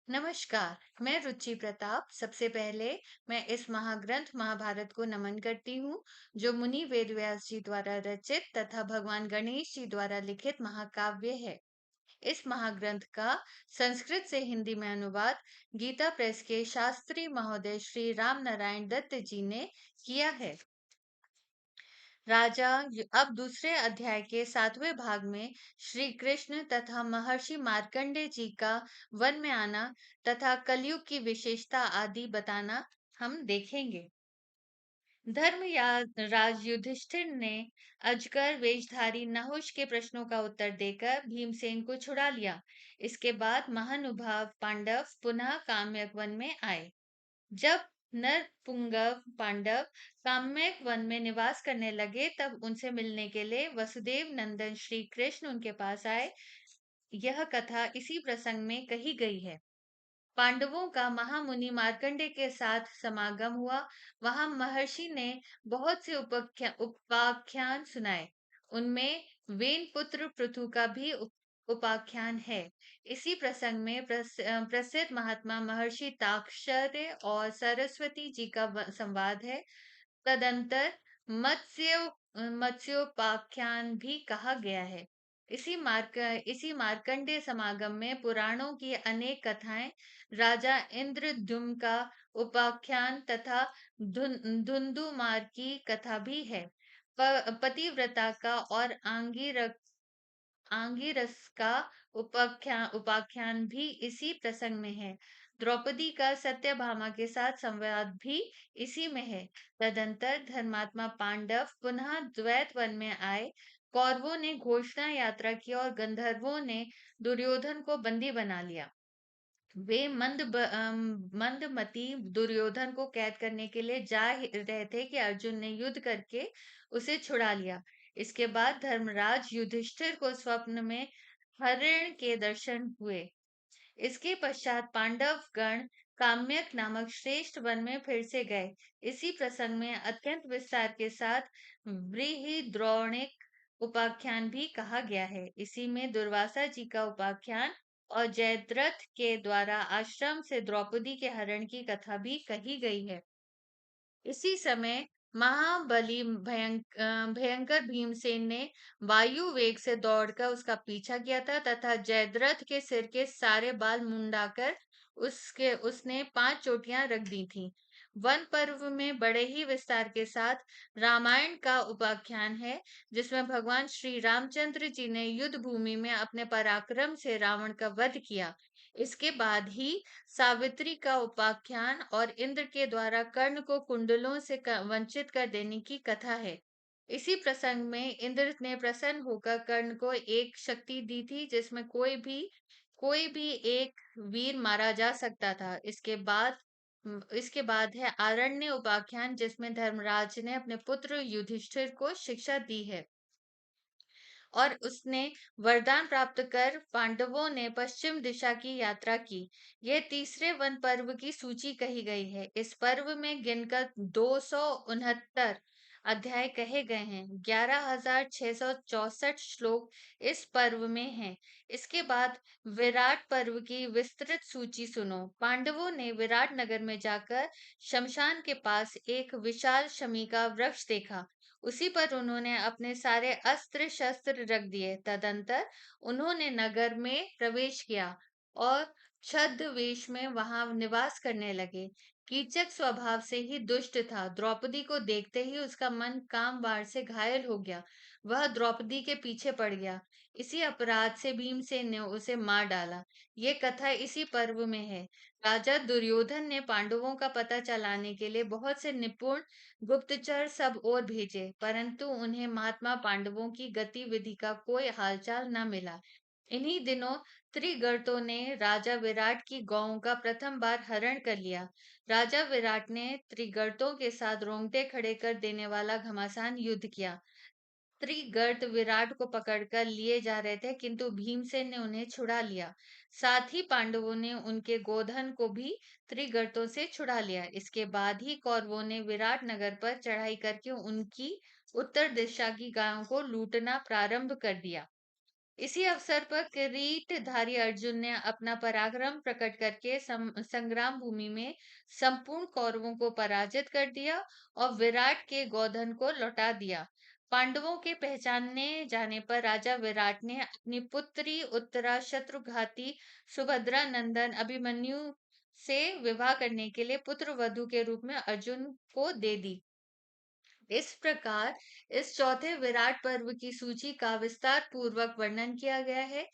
नमस्कार। मैं रुचि प्रताप। सबसे पहले मैं इस महाग्रंथ महाभारत को नमन करती हूँ, जो मुनि वेदव्यास जी द्वारा रचित तथा भगवान गणेश जी द्वारा लिखित महाकाव्य है। इस महाग्रंथ का संस्कृत से हिंदी में अनुवाद गीता प्रेस के शास्त्री महोदय श्री राम नारायण दत्त जी ने किया है। अब दूसरे अध्याय के 7वें भाग में श्री कृष्ण तथा महर्षि मार्कंडे जी का वन में आना तथा कलयुग की विशेषता आदि बताना हम देखेंगे। राज युधिष्ठिर ने अजगर वेशधारी नहुष के प्रश्नों का उत्तर देकर भीमसेन को छुड़ा लिया। इसके बाद महानुभाव पांडव पुनः काम्यक वन में आए। जब नरपुंगव पांडव काम्यक वन में निवास करने लगे, तब उनसे मिलने के लिए वसुदेव नंदन श्री कृष्ण उनके पास आए। यह कथा इसी प्रसंग में कही गई है। पांडवों का महामुनि मार्कंडे के साथ समागम हुआ। वहां महर्षि ने बहुत से उपाख्यान सुनाए। उनमें वेन पुत्र पृथु का भी उपाख्यान है। इसी प्रसंग में प्रसिद्ध महात्मा महर्षि ताक्षर्य और सरस्वती जी का संवाद है। तदंतर मत्स्य मत्स्योपाख्यान भी कहा गया है। इसी मार्कंडेय समागम में पुराणों की अनेक कथाएं, राजा इंद्रद्युम्न का उपाख्यान तथा धुंधुमार की कथा भी है। पतिव्रता का और आंगिरस का उपाख्यान भी इसी प्रसंग में है। द्रौपदी का सत्यभामा के साथ संवाद भी इसी में है। तदंतर धर्मात्मा पांडव पुनः द्वैत वन में आए। कौरवों ने घोषणा यात्रा की और गंधर्वों ने दुर्योधन को बंदी बना लिया। वे मंदमती दुर्योधन को कैद करने के लिए जा रहे थे कि अर्जुन ने युद्ध करके उसे छुड़ा लिया। इसके बाद धर्मराज युधिष्ठिर को स्वप्न में हरिण के दर्शन हुए। इसके पश्चात पांडव गण काम्यक नामक श्रेष्ठ वन में फिर से गए। इसी प्रसंग में अत्यंत विस्तार के साथ बृहद्रौणिक उपाख्यान भी कहा गया है। इसी में दुर्वासा जी का उपाख्यान और जयद्रथ के द्वारा आश्रम से द्रौपदी के हरण की कथा भी कही गई है। इसी समय महाबली भयंकर भीमसेन ने वायु वेग से दौड़कर उसका पीछा किया था तथा जयद्रथ के सिर के सारे बाल मुंडाकर उसने 5 चोटियां रख दी थीं। वन पर्व में बड़े ही विस्तार के साथ रामायण का उपाख्यान है, जिसमें भगवान श्री रामचंद्र जी ने युद्ध भूमि में अपने पराक्रम से रावण का वध किया। इसके बाद ही सावित्री का उपाख्यान और इंद्र के द्वारा कर्ण को कुंडलों से वंचित कर देने की कथा है। इसी प्रसंग में इंद्र ने प्रसन्न होकर कर्ण को एक शक्ति दी थी, जिसमें कोई भी एक वीर मारा जा सकता था। इसके बाद है आरण्य उपाख्यान, जिसमें धर्मराज ने अपने पुत्र युधिष्ठिर को शिक्षा दी है और उसने वरदान प्राप्त कर पांडवों ने पश्चिम दिशा की यात्रा की। यह तीसरे वन पर्व की सूची कही गई है। इस पर्व में गिनकर 269 अध्याय कहे गए हैं। 11,664 श्लोक इस पर्व में हैं। इसके बाद विराट पर्व की विस्तृत सूची सुनो। पांडवों ने विराट नगर में जाकर शमशान के पास एक विशाल शमी का वृक्ष देखा। उसी पर उन्होंने अपने सारे अस्त्र शस्त्र रख दिए। तदंतर उन्होंने नगर में प्रवेश किया और छद्मवेश में वहां निवास करने लगे। कीचक स्वभाव से ही दुष्ट था। द्रौपदी को देखते ही उसका मन काम बाण से घायल हो गया। वह द्रौपदी के पीछे पड़ गया। इसी अपराध से भीमसेन ने उसे मार डाला। ये कथा इसी पर्व में है। राजा दुर्योधन ने पांडवों का पता चलाने के लिए बहुत से निपुण गुप्तचर सब ओर भेजे, परंतु उन्हें महात्मा पांडवों की गतिविधि का कोई हालचाल न मिला। इन्हीं दिनों त्रिगर्तों ने राजा विराट की गौओं का प्रथम बार हरण कर लिया। राजा विराट ने त्रिगर्तों के साथ रोंगटे खड़े कर देने वाला घमासान युद्ध किया। त्रिगर्त विराट को पकड़कर लिए जा रहे थे, किंतु भीमसेन ने उन्हें छुड़ा लिया। साथ ही पांडवों ने उनके गोधन को भी त्रिगर्तों से छुड़ा लिया। इसके बाद ही कौरवों ने विराट नगर पर चढ़ाई करके उनकी उत्तर दिशा की गायों को लूटना प्रारंभ कर दिया। इसी अवसर पर किरीटधारी अर्जुन ने अपना पराक्रम प्रकट करके संग्राम भूमि में संपूर्ण कौरवों को पराजित कर दिया और विराट के गोधन को लौटा दिया। पांडवों के पहचाने जाने पर राजा विराट ने अपनी पुत्री उत्तरा शत्रुघाती सुभद्रा नंदन अभिमन्यु से विवाह करने के लिए पुत्र वधु के रूप में अर्जुन को दे दी। इस प्रकार इस चौथे विराट पर्व की सूची का विस्तार पूर्वक वर्णन किया गया है।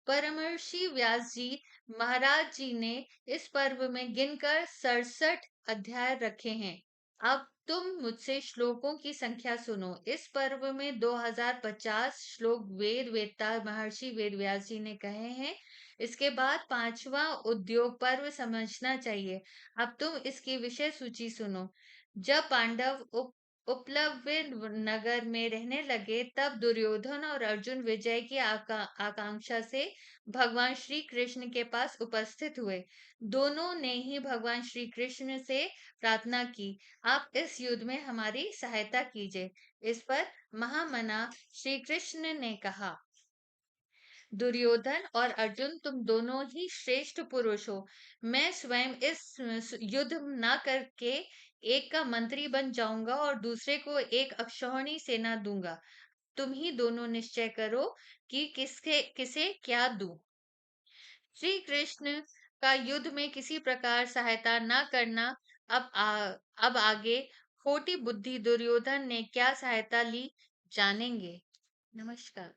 परमर्षि व्यास जी महाराज जी ने इस पर्व में गिनकर 67 अध्याय रखे हैं। अब तुम मुझसे श्लोकों की संख्या सुनो। इस पर्व में 2050 श्लोक वेद वेत्ता महर्षि वेद व्यास जी ने कहे हैं। इसके बाद पांचवा उद्योग पर्व समझना चाहिए। अब तुम इसकी विषय सूची सुनो। जब पांडव उपलव्य नगर में रहने लगे तब दुर्योधन और अर्जुन विजय की आकांक्षा से भगवान श्री कृष्ण के पास उपस्थित हुए। दोनों ने ही भगवान श्री कृष्ण से प्रार्थना की, आप इस युद्ध में हमारी सहायता कीजिए। इस पर महामना श्री कृष्ण ने कहा, दुर्योधन और अर्जुन तुम दोनों ही श्रेष्ठ पुरुष हो। मैं स्वयं इस युद्ध न करके एक का मंत्री बन जाऊंगा और दूसरे को एक अक्षौहिणी सेना दूंगा। तुम ही दोनों निश्चय करो कि किसके किसे क्या दूं। श्री कृष्ण का युद्ध में किसी प्रकार सहायता न करना। अब आगे खोटी बुद्धि दुर्योधन ने क्या सहायता ली, जानेंगे। नमस्कार।